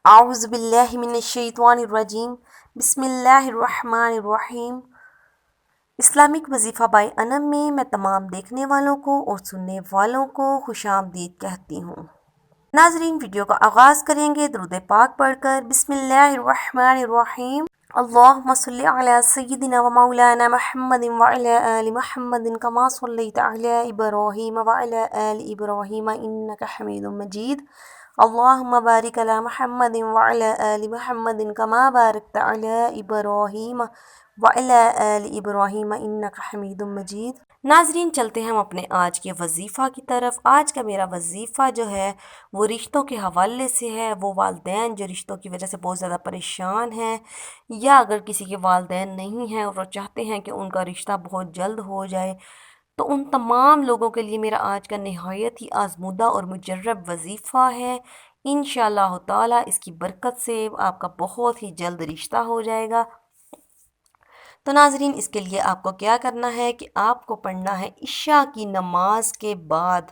اعوذ باللہ من الشیطان الرجیم بسم اللہ الرحمن الرحیم۔ اسلامک وظیفہ بائی انم میں تمام دیکھنے والوں کو اور سننے والوں کو خوش آمدید کہتی ہوں۔ ناظرین، ویڈیو کا آغاز کریں گے درود پاک پڑھ کر۔ بسم اللہ الرحمن الرحیم۔ اللہم صلی علی سیدنا و مولانا محمد وعلی آل محمد کما صلیت علی ابراہیم وعلی آل ابراہیم انک حمید مجید۔ اللہم بارک علی محمد وعلی آل محمد کما بارکت علی ابراہیم وعلی آل ابراہیم انک حمید مجید۔ ناظرین، چلتے ہیں ہم اپنے آج کے وظیفہ کی طرف۔ آج کا میرا وظیفہ جو ہے وہ رشتوں کے حوالے سے ہے۔ وہ والدین جو رشتوں کی وجہ سے بہت زیادہ پریشان ہیں، یا اگر کسی کے والدین نہیں ہیں اور وہ چاہتے ہیں کہ ان کا رشتہ بہت جلد ہو جائے، تو ان تمام لوگوں کے لیے میرا آج کا نہایت ہی آزمودہ اور مجرب وظیفہ ہے۔ انشاءاللہ تعالی اس کی برکت سے آپ کا بہت ہی جلد رشتہ ہو جائے گا۔ تو ناظرین، اس کے لیے آپ کو کیا کرنا ہے کہ آپ کو پڑھنا ہے عشاء کی نماز کے بعد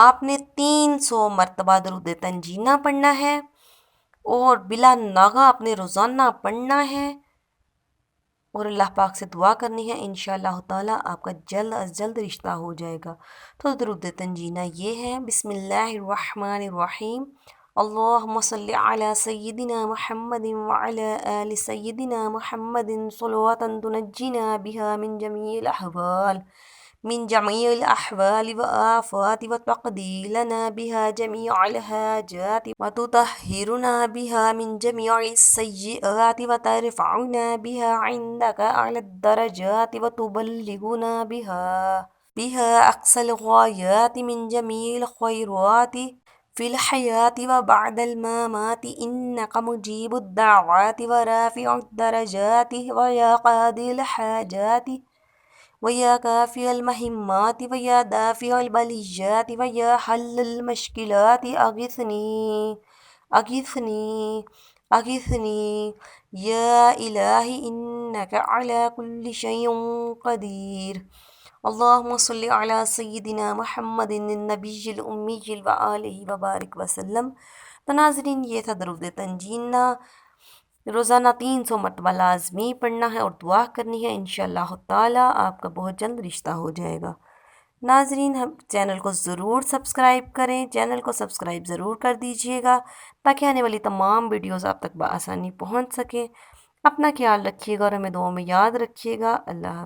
آپ نے 300 مرتبہ درود تنجینہ پڑھنا ہے، اور بلا ناغہ اپنے روزانہ پڑھنا ہے، اور اللہ پاک سے دعا کرنی ہے۔ انشاءاللہ تعالی آپ کا جلد از جلد رشتہ ہو جائے گا۔ تو درود تنجینہ یہ ہے: بسم اللہ الرحمن الرحیم، اللہم صلی علی سیدنا محمد وعلی آل سیدنا محمد صلواتا تنجینا بها من جميع الأحوال والآفات وتقضي لنا بها جميع الحاجات وتطهرنا بها من جميع السيئات وترفعنا بها عندك أعلى الدرجات وتبلغنا بها أقصى الغايات من جميع الخيرات في الحياة وبعد الممات إنك مجيب الدعوات ورافع الدرجات ويا قاضي الحاجات ويا كافي المهمات ويا دافع البليات ويا حل المشكلات أغثني أغثني أغثني يا إلهي إنك على كل شيء قدير۔ اللہم صلی علی سیدنا محمد النبی الامی وآلہ وبارک وسلم۔ تو ناظرین، یہ تھا درود تنجینہ۔ روزانہ 300 مرتبہ لازمی پڑھنا ہے اور دعا کرنی ہے۔ انشاءاللہ تعالی آپ کا بہت جلد رشتہ ہو جائے گا۔ ناظرین، ہم چینل کو ضرور سبسکرائب کریں، چینل کو سبسکرائب ضرور کر دیجئے گا تاکہ آنے والی تمام ویڈیوز آپ تک بآسانی پہنچ سکیں۔ اپنا خیال رکھیے گا اور ہمیں دعاؤں میں یاد رکھیے گا۔ اللہ حافظ۔